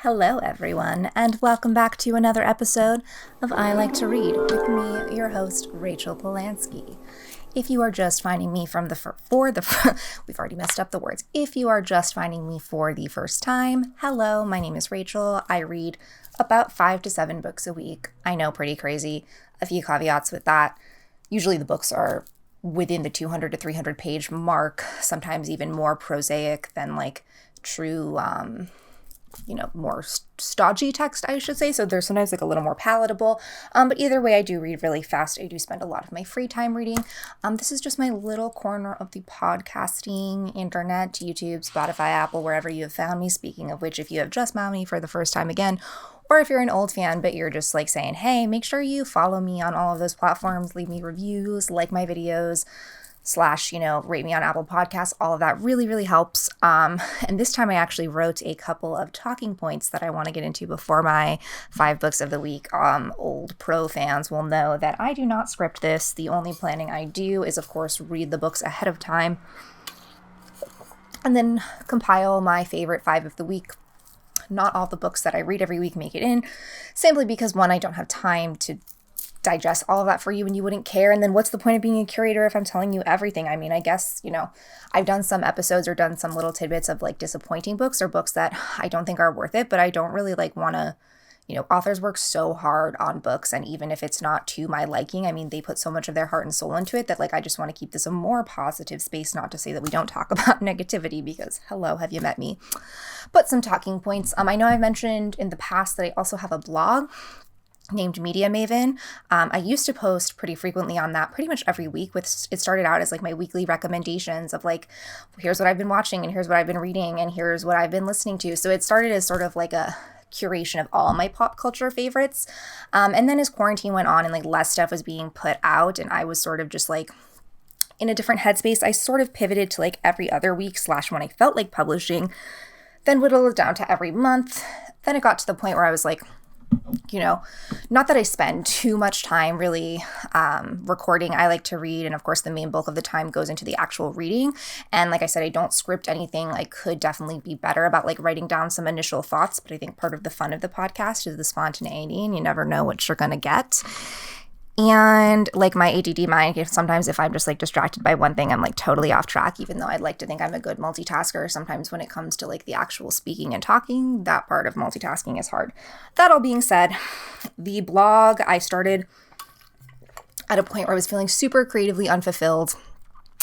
Hello, everyone, and welcome back to another episode of I Like to Read with me, your host, Rachel Polanski. If you are just finding me we've already messed up the words. If you are just finding me for the first time, hello, my name is Rachel. I read about 5 to 7 books a week. I know, pretty crazy. A few caveats with that. Usually the books are within the 200 to 300 page mark, sometimes even more prosaic than like true, more stodgy text, I should say. So they're sometimes like a little more palatable. But either way, I do read really fast. I do spend a lot of my free time reading. This is just my little corner of the podcasting internet, YouTube, Spotify, Apple, wherever you have found me. Speaking of which, if you have just found me for the first time again, or if you're an old fan, but you're just like saying, hey, make sure you follow me on all of those platforms, leave me reviews, like my videos, / rate me on Apple Podcasts. All of that really, really helps. And this time I actually wrote a couple of talking points that I want to get into before my 5 books of the week. Old pro fans will know that I do not script this. The only planning I do is, of course, read the books ahead of time and then compile my favorite 5 of the week. Not all the books that I read every week make it in, simply because, one, I don't have time to digest all of that for you and you wouldn't care. And then what's the point of being a curator if I'm telling you everything? I mean, I guess, I've done some episodes or done some little tidbits of like disappointing books or books that I don't think are worth it, but I don't really want to, authors work so hard on books. And even if it's not to my liking, I mean, they put so much of their heart and soul into it that I just want to keep this a more positive space, not to say that we don't talk about negativity because hello, have you met me? But some talking points. I know I've mentioned in the past that I also have a blog named Media Maven. I used to post pretty frequently on that pretty much every week. It started out as my weekly recommendations of here's what I've been watching and here's what I've been reading and here's what I've been listening to. So it started as sort of like a curation of all my pop culture favorites. And then as quarantine went on and less stuff was being put out and I was sort of just in a different headspace, I sort of pivoted to every other week / when I felt like publishing, then whittled it down to every month. Then it got to the point where I was not that I spend too much time really recording. I like to read, and of course the main bulk of the time goes into the actual reading. And like I said, I don't script anything. I could definitely be better about writing down some initial thoughts, but I think part of the fun of the podcast is the spontaneity, and you never know what you're gonna get. And my ADD mind, sometimes if I'm just distracted by one thing, I'm totally off track, even though I'd like to think I'm a good multitasker. Sometimes when it comes to the actual speaking and talking, that part of multitasking is hard. That all being said, the blog, I started at a point where I was feeling super creatively unfulfilled.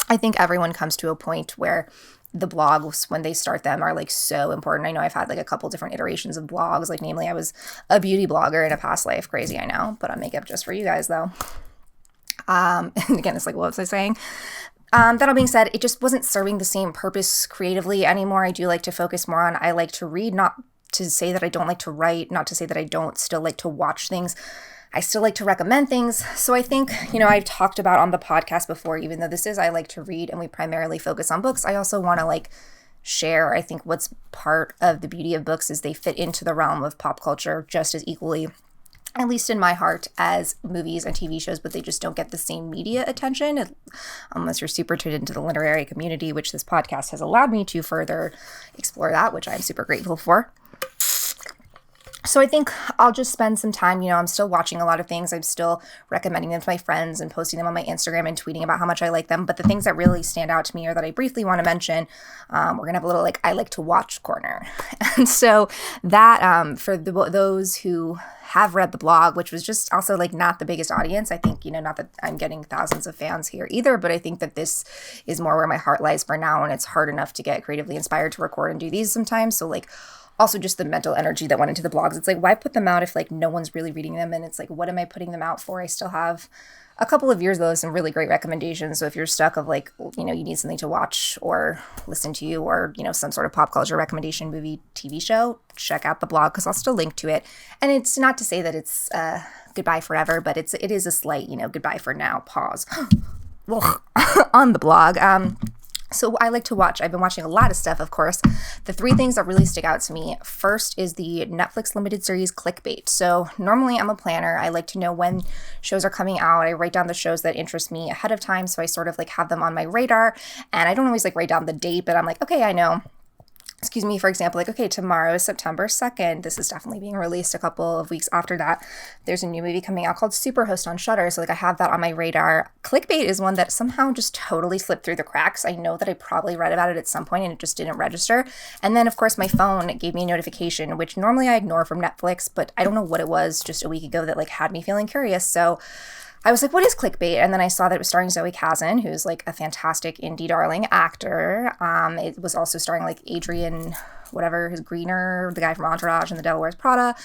I think everyone comes to a point where the blogs, when they start them, are so important. I know I've had a couple different iterations of blogs. Namely, I was a beauty blogger in a past life. Crazy, I know, but on makeup just for you guys though. And again, it's what was I saying? That all being said, it just wasn't serving the same purpose creatively anymore. I do like to focus more on I like to read, not to say that I don't like to write, not to say that I don't still like to watch things. I still like to recommend things. So I think, I've talked about on the podcast before, even though this is I like to read and we primarily focus on books, I also want to share. I think what's part of the beauty of books is they fit into the realm of pop culture just as equally, at least in my heart, as movies and TV shows, but they just don't get the same media attention unless you're super tuned into the literary community, which this podcast has allowed me to further explore that, which I'm super grateful for. So I think I'll just spend some time, I'm still watching a lot of things. I'm still recommending them to my friends and posting them on my Instagram and tweeting about how much I like them. But the things that really stand out to me or that I briefly want to mention, we're going to have a little I like to watch corner. And so that for those who have read the blog, which was just also not the biggest audience. I think, not that I'm getting thousands of fans here either, but I think that this is more where my heart lies for now. And it's hard enough to get creatively inspired to record and do these sometimes. So also just the mental energy that went into the blogs. It's why put them out if no one's really reading them? And it's what am I putting them out for? I still have a couple of years though, some really great recommendations. So if you're stuck of you need something to watch or listen to, or, some sort of pop culture recommendation, movie, TV show, check out the blog because I'll still link to it. And it's not to say that it's goodbye forever, but it is a slight, goodbye for now, pause on the blog. So I like to watch. I've been watching a lot of stuff, of course. The 3 things that really stick out to me. First is the Netflix limited series Clickbait. So normally I'm a planner. I like to know when shows are coming out. I write down the shows that interest me ahead of time. So I sort of have them on my radar. And I don't always write down the date, but I'm okay, I know for example, like, okay, tomorrow is September 2nd. This is definitely being released a couple of weeks after that. There's a new movie coming out called Superhost on Shudder. So like I have that on my radar. Clickbait is one that somehow just totally slipped through the cracks. I know that I probably read about it at some point and it just didn't register. And then of course my phone gave me a notification, which normally I ignore from Netflix, but I don't know what it was just a week ago that like had me feeling curious. So I was like, what is Clickbait? And then I saw that it was starring Zoe Kazan, who's like a fantastic indie darling actor. It was also starring like Adrian, whatever, his Greener, the guy from Entourage and The Devil Wears Prada.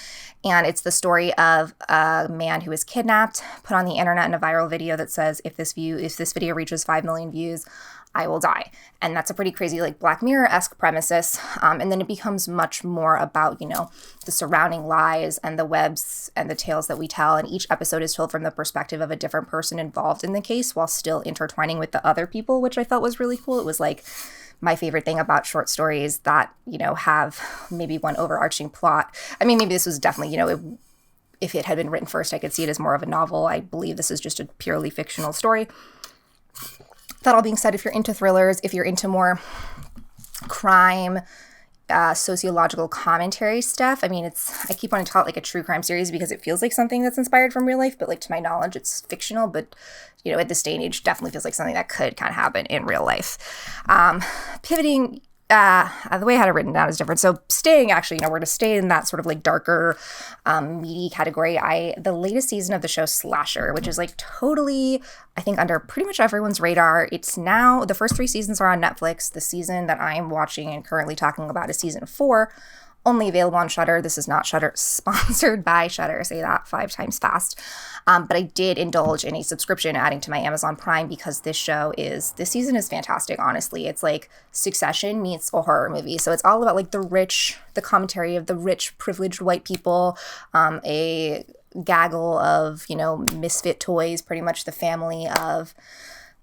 And it's the story of a man who was kidnapped, put on the internet in a viral video that says, if this video reaches 5 million views, I will die. And that's a pretty crazy, like, Black Mirror-esque premises. And then it becomes much more about, you know, the surrounding lies and the webs and the tales that we tell. And each episode is told from the perspective of a different person involved in the case while still intertwining with the other people, which I felt was really cool. It was like my favorite thing about short stories that, you know, have maybe one overarching plot. I mean, maybe this was definitely, you know, if it had been written first, I could see it as more of a novel. I believe this is just a purely fictional story. That all being said, if you're into thrillers, if you're into more crime, sociological commentary stuff, I mean, I keep wanting to call it like a true crime series because it feels like something that's inspired from real life, but like to my knowledge, it's fictional. But, you know, at this day and age, definitely feels like something that could kind of happen in real life. Pivoting, the way I had it written down is different. So staying, actually, you know, we're to stay in that sort of like darker, meaty category. The latest season of the show Slasher, which is like totally, I think, under pretty much everyone's radar. It's now, the first 3 seasons are on Netflix. The season that I'm watching and currently talking about is season 4. Only available on Shudder. This is not Shudder, sponsored by Shudder. Say that 5 times fast. But I did indulge in a subscription adding to my Amazon Prime because this season is fantastic, honestly. It's like Succession meets a horror movie. So it's all about like the commentary of the rich, privileged white people, a gaggle of, you know, misfit toys, pretty much the family of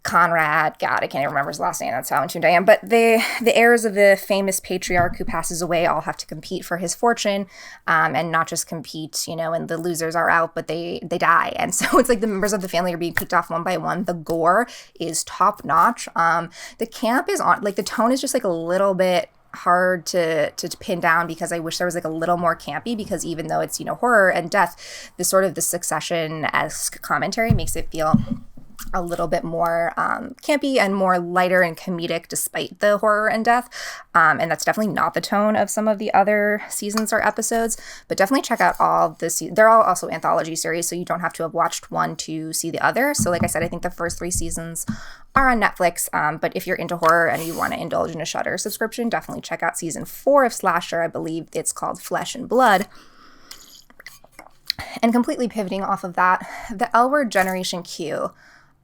Conrad, God, I can't even remember his last name. That's how in tune I am. But the heirs of the famous patriarch who passes away all have to compete for his fortune, and not just compete, you know, and the losers are out, but they die. And so it's like the members of the family are being picked off one by one. The gore is top notch. The camp is on, like the tone is just like a little bit hard to pin down because I wish there was like a little more campy, because even though it's, you know, horror and death, the sort of the Succession-esque commentary makes it feel a little bit more campy and more lighter and comedic despite the horror and death. And that's definitely not the tone of some of the other seasons or episodes, but definitely check out all the they're all also anthology series, so you don't have to have watched one to see the other. So like I said, I think the first 3 seasons are on Netflix, but if you're into horror and you want to indulge in a Shudder subscription, definitely check out season 4 of Slasher. I believe it's called Flesh and Blood. And completely pivoting off of that, the L Word Generation Q.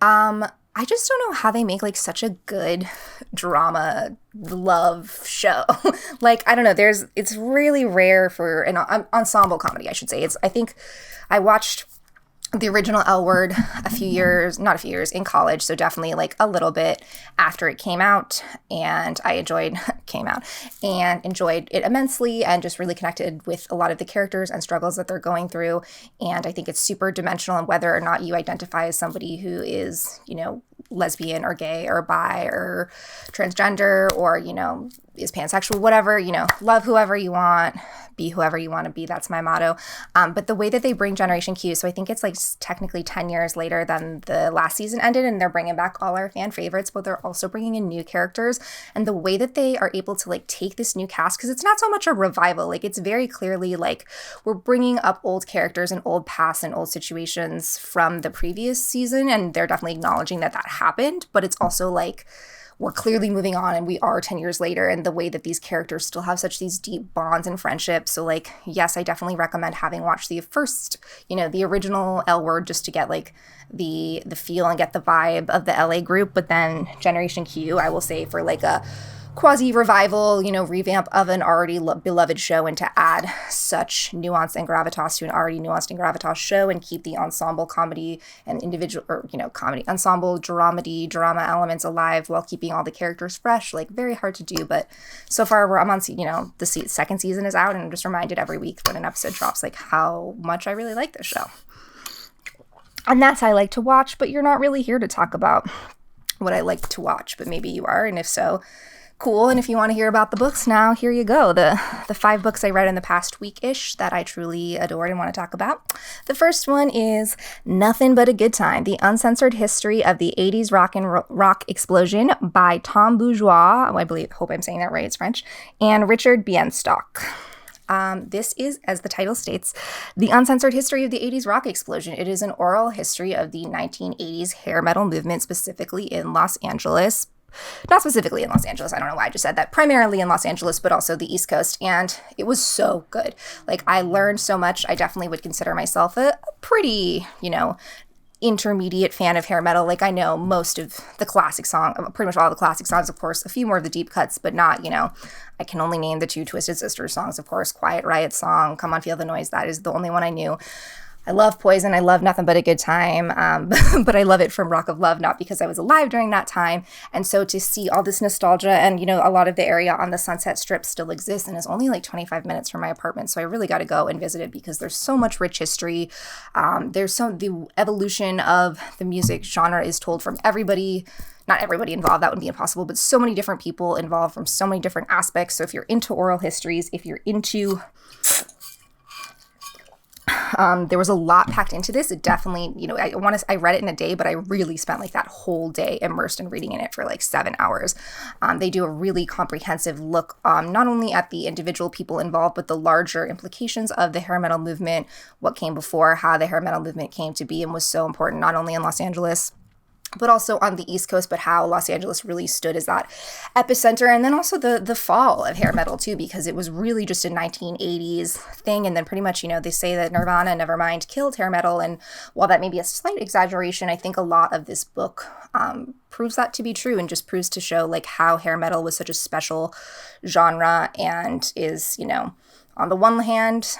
I just don't know how they make like such a good drama love show. Like, I don't know, it's really rare for an ensemble comedy, I should say. I think I watched the original L Word not a few years in college, so definitely like a little bit after it came out, and I enjoyed it immensely and just really connected with a lot of the characters and struggles that they're going through. And I think it's super dimensional, and whether or not you identify as somebody who is, you know, lesbian or gay or bi or transgender or, you know, is pansexual, whatever, you know, love whoever you want, be whoever you want to be. That's my motto. But the way that they bring Generation Q, so I think it's like technically 10 years later than the last season ended, and they're bringing back all our fan favorites, but they're also bringing in new characters. And the way that they are able to like take this new cast, because it's not so much a revival, like it's very clearly like we're bringing up old characters and old past and old situations from the previous season, and they're definitely acknowledging that happened, but it's also like we're clearly moving on and we are 10 years later, and the way that these characters still have such these deep bonds and friendships. So like, yes, I definitely recommend having watched the first, you know, the original L Word, just to get like the feel and get the vibe of the LA group. But then Generation Q, I will say, for like a quasi revival, you know, revamp of an already beloved show, and to add such nuance and gravitas to an already nuanced and gravitas show, and keep the ensemble comedy and individual, or, you know, comedy ensemble drama elements alive while keeping all the characters fresh. Like, very hard to do, but so far I'm on, you know, the second season is out, and I'm just reminded every week when an episode drops, like how much I really like this show. And that's I like to watch, but you're not really here to talk about what I like to watch, but maybe you are, and if so, Cool. And if you want to hear about the books now, here you go. The 5 books I read in the past week-ish that I truly adored and want to talk about. The first one is Nothing But a Good Time, The Uncensored History of the 80s Rock Explosion by Tom Beaujour, hope I'm saying that right, it's French, and Richard Bienstock. This is, as the title states, The Uncensored History of the 80s Rock Explosion. It is an oral history of the 1980s hair metal movement, specifically in Los Angeles. Not specifically in Los Angeles, I don't know why I just said that, primarily in Los Angeles, but also the East Coast, and it was so good. Like, I learned so much. I definitely would consider myself a pretty, intermediate fan of hair metal. Like, I know most of the classic songs, pretty much all the classic songs, of course, a few more of the deep cuts, but not, I can only name the 2 Twisted Sisters songs, of course, Quiet Riot song, Come On Feel the Noise, that is the only one I knew. I love Poison. I love Nothing But a Good Time, but I love it from Rock of Love, not because I was alive during that time. And so to see all this nostalgia and, a lot of the area on the Sunset Strip still exists and is only like 25 minutes from my apartment. So I really got to go and visit it because there's so much rich history. The evolution of the music genre is told from everybody. Not everybody involved, that would be impossible, but so many different people involved from so many different aspects. So if you're into oral histories, if you're into... there was a lot packed into this. It definitely, I read it in a day, but I really spent like that whole day immersed in reading in it for like 7 hours. They do a really comprehensive look, not only at the individual people involved, but the larger implications of the hair metal movement, what came before, how the hair metal movement came to be and was so important, not only in Los Angeles, but also on the East Coast, but how Los Angeles really stood as that epicenter. And then also the fall of hair metal too, because it was really just a 1980s thing. And then pretty much, they say that Nirvana, Nevermind, killed hair metal. And while that may be a slight exaggeration, I think a lot of this book proves that to be true and just proves to show like how hair metal was such a special genre and is, on the one hand,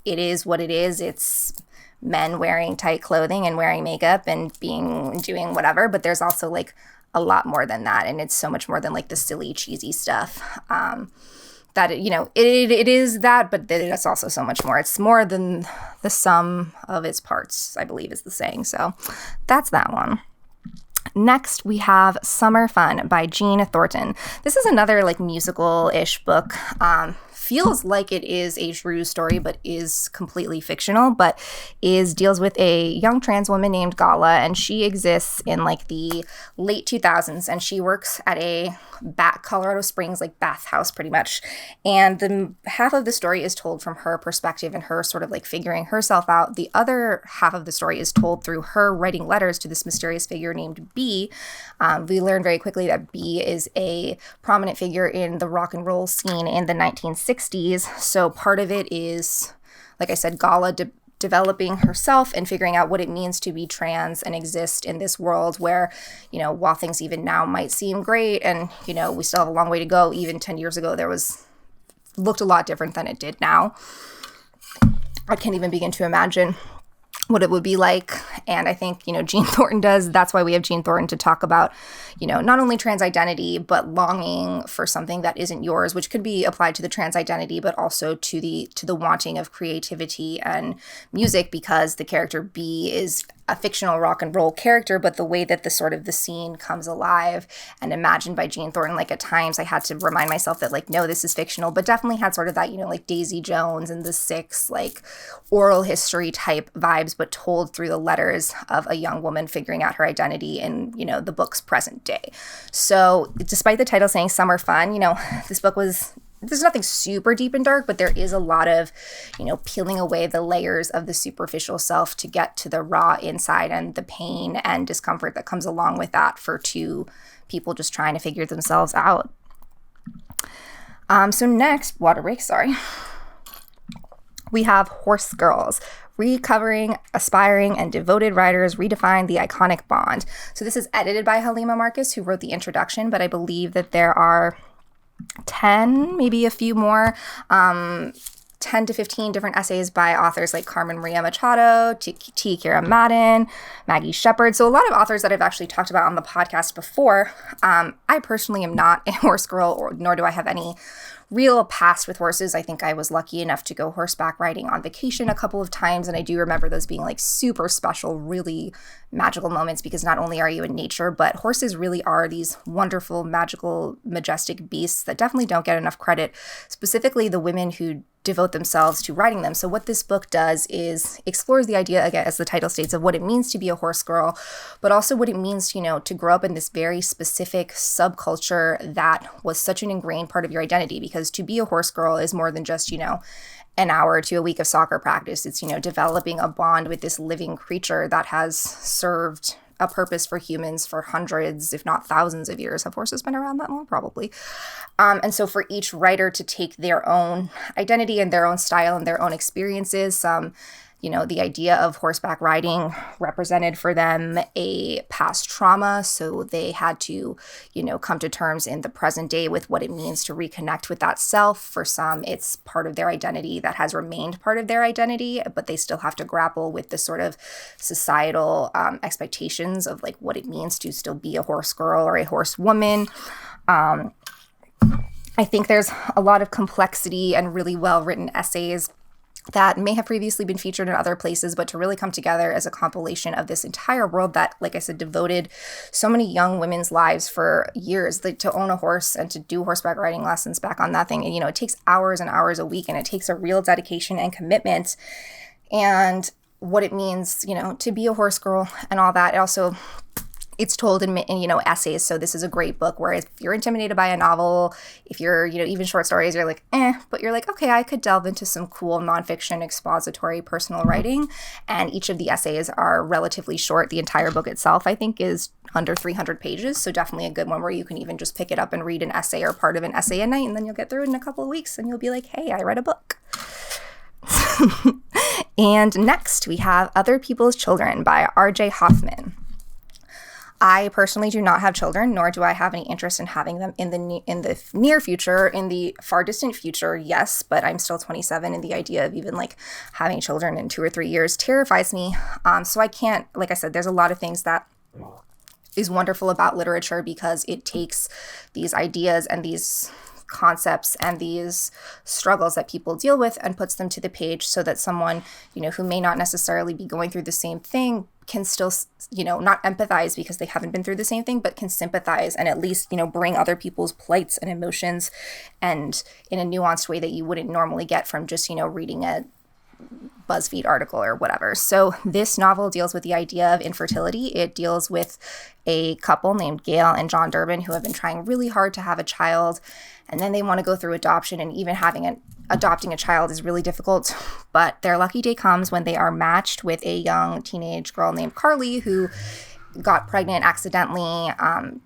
it is what it is. It's men wearing tight clothing and wearing makeup and doing whatever, but there's also like a lot more than that, and it's so much more than like the silly cheesy stuff that it is that, but it's also so much more. It's more than the sum of its parts, I believe is the saying. So that's that one. Next, we have Summer Fun by Jeanne Thornton. This is another like musical-ish book. Feels like it is a true story, but is completely fictional, but deals with a young trans woman named Gala, and she exists in like the late 2000s, and she works at a Colorado Springs like bathhouse pretty much. And the half of the story is told from her perspective and her sort of like figuring herself out. The other half of the story is told through her writing letters to this mysterious figure named B. We learn very quickly that B is a prominent figure in the rock and roll scene in the 1960s. So part of it is, like I said, Gala developing herself and figuring out what it means to be trans and exist in this world where, while things even now might seem great and, we still have a long way to go, even 10 years ago, looked a lot different than it did now. I can't even begin to imagine what it would be like. And I think, Jeanne Thornton does. That's why we have Jeanne Thornton to talk about, not only trans identity, but longing for something that isn't yours, which could be applied to the trans identity, but also to the wanting of creativity and music, because the character B is a fictional rock and roll character, but the way that the scene comes alive and imagined by Jeanne Thornton, like at times I had to remind myself that like, no, this is fictional, but definitely had sort of that, like Daisy Jones and the Six, like oral history type vibes, but told through the letters of a young woman figuring out her identity in, the book's present day. So despite the title saying Summer Fun, this book there's nothing super deep and dark, but there is a lot of, peeling away the layers of the superficial self to get to the raw inside and the pain and discomfort that comes along with that for 2 people just trying to figure themselves out. So next, water break, sorry. We have Horse Girls, recovering, aspiring, and devoted writers redefine the iconic bond. So this is edited by Halimah Marcus, who wrote the introduction, but I believe that there are 10, maybe a few more, 10 to 15 different essays by authors like Carmen Maria Machado, T. Kira Madden, Maggie Shepard. So a lot of authors that I've actually talked about on the podcast before. I personally am not a horse girl, nor do I have any real past with horses. I think I was lucky enough to go horseback riding on vacation a couple of times, and I do remember those being like super special, really magical moments, because not only are you in nature, but horses really are these wonderful, magical, majestic beasts that definitely don't get enough credit, specifically the women who devote themselves to riding them. So what this book does is explores the idea, again, as the title states, of what it means to be a horse girl, but also what it means, to grow up in this very specific subculture that was such an ingrained part of your identity. Because to be a horse girl is more than just, an hour to a week of soccer practice. It's, developing a bond with this living creature that has served a purpose for humans for hundreds, if not thousands of years. Have horses been around that long? Probably. And so for each writer to take their own identity and their own style and their own experiences, the idea of horseback riding represented for them a past trauma. So they had to, come to terms in the present day with what it means to reconnect with that self. For some, it's part of their identity that has remained part of their identity, but they still have to grapple with the sort of societal expectations of like what it means to still be a horse girl or a horse woman. I think there's a lot of complexity and really well-written essays that may have previously been featured in other places, but to really come together as a compilation of this entire world that, like I said, devoted so many young women's lives for years to own a horse and to do horseback riding lessons back on that thing. And, it takes hours and hours a week, and it takes a real dedication and commitment. And what it means, to be a horse girl and all that. It's told in essays. So this is a great book where if you're intimidated by a novel, if you're, even short stories, you're like, but you're like, okay, I could delve into some cool nonfiction, expository, personal writing. And each of the essays are relatively short. The entire book itself, I think, is under 300 pages. So definitely a good one where you can even just pick it up and read an essay or part of an essay a night, and then you'll get through it in a couple of weeks and you'll be like, hey, I read a book. And next we have Other People's Children by R.J. Hoffman. I personally do not have children, nor do I have any interest in having them in the near future. In the far distant future, yes, but I'm still 27, and the idea of even like having children in 2 or 3 years terrifies me. So I can't, like I said, there's a lot of things that is wonderful about literature, because it takes these ideas and these concepts and these struggles that people deal with and puts them to the page, so that someone, who may not necessarily be going through the same thing can still, not empathize because they haven't been through the same thing, but can sympathize and at least, bring other people's plights and emotions, and in a nuanced way that you wouldn't normally get from just, reading a BuzzFeed article or whatever. So this novel deals with the idea of infertility. It deals with a couple named Gail and John Durbin who have been trying really hard to have a child, and then they want to go through adoption, and even adopting a child is really difficult. But their lucky day comes when they are matched with a young teenage girl named Carly who got pregnant accidentally,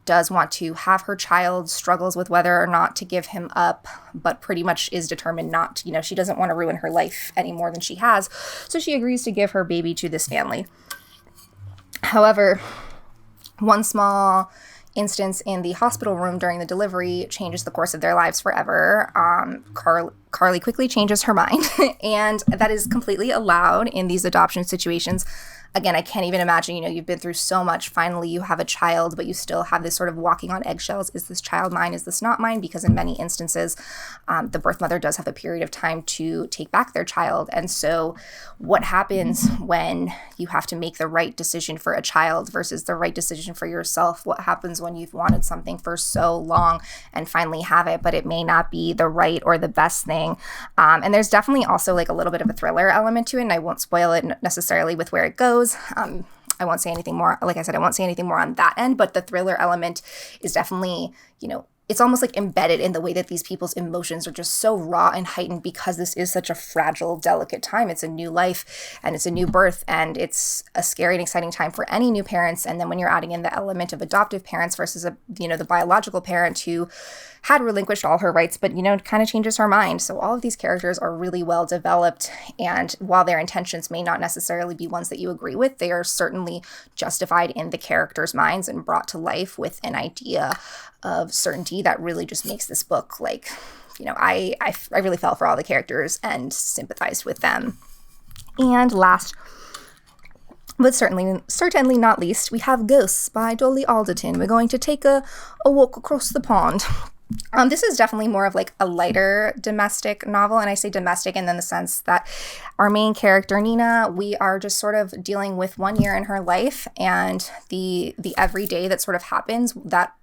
does want to have her child, struggles with whether or not to give him up, but pretty much is determined not to. She doesn't want to ruin her life any more than she has, so she agrees to give her baby to this family. However, one small instance in the hospital room during the delivery changes the course of their lives forever. Carly quickly changes her mind, and that is completely allowed in these adoption situations. Again, I can't even imagine, you've been through so much. Finally, you have a child, but you still have this sort of walking on eggshells. Is this child mine? Is this not mine? Because in many instances, the birth mother does have a period of time to take back their child. And so what happens when you have to make the right decision for a child versus the right decision for yourself? What happens when you've wanted something for so long and finally have it, but it may not be the right or the best thing? And there's definitely also like a little bit of a thriller element to it, and I won't spoil it necessarily with where it goes. I won't say anything more. Like I said, I won't say anything more on that end, but the thriller element is definitely, it's almost like embedded in the way that these people's emotions are just so raw and heightened, because this is such a fragile, delicate time. It's a new life and it's a new birth, and it's a scary and exciting time for any new parents. And then when you're adding in the element of adoptive parents versus the biological parent who had relinquished all her rights, but, kind of changes her mind. So all of these characters are really well developed. And while their intentions may not necessarily be ones that you agree with, they are certainly justified in the characters' minds and brought to life with an idea of certainty that really just makes this book like, I really fell for all the characters and sympathized with them. And last, but certainly not least, we have Ghosts by Dolly Alderton. We're going to take a walk across the pond. This is definitely more of like a lighter domestic novel, and I say domestic in the sense that our main character, Nina, we are just sort of dealing with 1 year in her life and the everyday that sort of happens that,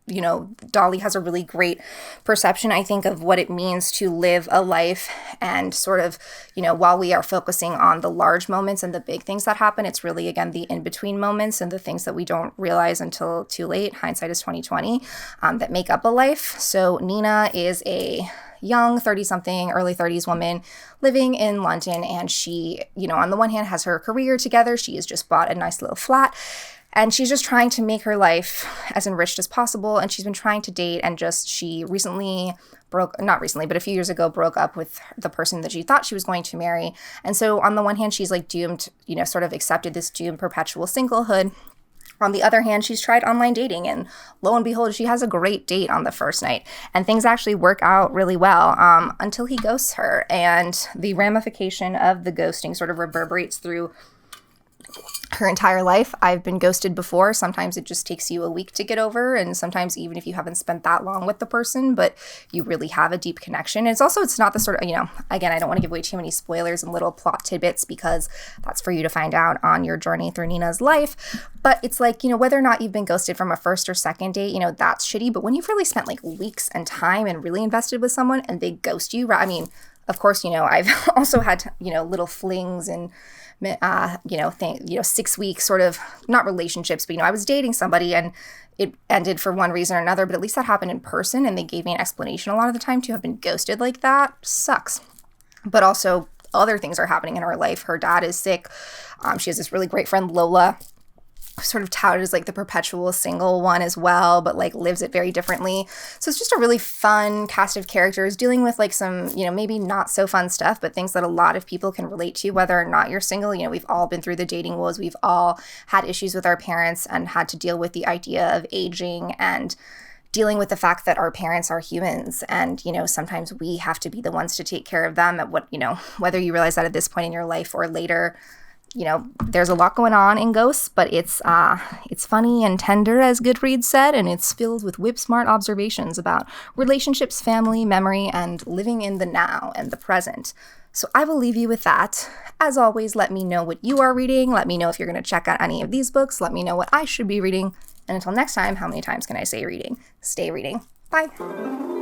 you know, Dolly has a really great perception, I think, of what it means to live a life, and sort of, you know, while we are focusing on the large moments and the big things that happen, it's really, again, the in-between moments and the things that we don't realize until too late, hindsight is 2020, that make up a life. So Nina is a young 30-something, early 30s woman living in London, and she, you know, on the one hand has her career together. She has just bought a nice little flat, and she's just trying to make her life as enriched as possible. And she's been trying to date, and she recently not recently, but a few years ago, broke up with the person that she thought she was going to marry. And so on the one hand, she's like doomed, you know, sort of accepted this doomed perpetual singlehood. On the other hand, she's tried online dating, and lo and behold, she has a great date on the first night, and things actually work out really well until he ghosts her. And the ramification of the ghosting sort of reverberates through her entire life. I've been ghosted before. Sometimes it just takes you a week to get over, and sometimes even if you haven't spent that long with the person, but you really have a deep connection. And it's not the sort of, you know, again, I don't want to give away too many spoilers and little plot tidbits, because that's for you to find out on your journey through Nina's life. But it's like, you know, whether or not you've been ghosted from a first or second date, you know, that's shitty. But when you've really spent like weeks and time and really invested with someone and they ghost you, I mean, of course, you know, I've also had, you know, little flings and 6 weeks sort of, not relationships, but, you know, I was dating somebody and it ended for one reason or another, but at least that happened in person and they gave me an explanation. A lot of the time to have been ghosted like that sucks. But also other things are happening in her life. Her dad is sick. She has this really great friend, Lola, sort of touted as like the perpetual single one as well, but like lives it very differently. So it's just a really fun cast of characters dealing with like some, you know, maybe not so fun stuff, but things that a lot of people can relate to, whether or not you're single. You know, we've all been through the dating woes. We've all had issues with our parents and had to deal with the idea of aging and dealing with the fact that our parents are humans, and, you know, sometimes we have to be the ones to take care of them at what, you know, whether you realize that at this point in your life or later. You know, there's a lot going on in Ghosts, but it's funny and tender, as Goodreads said, and it's filled with whip-smart observations about relationships, family, memory, and living in the now and the present. So I will leave you with that. As always, let me know what you are reading. Let me know if you're going to check out any of these books. Let me know what I should be reading. And until next time, how many times can I say reading? Stay reading. Bye.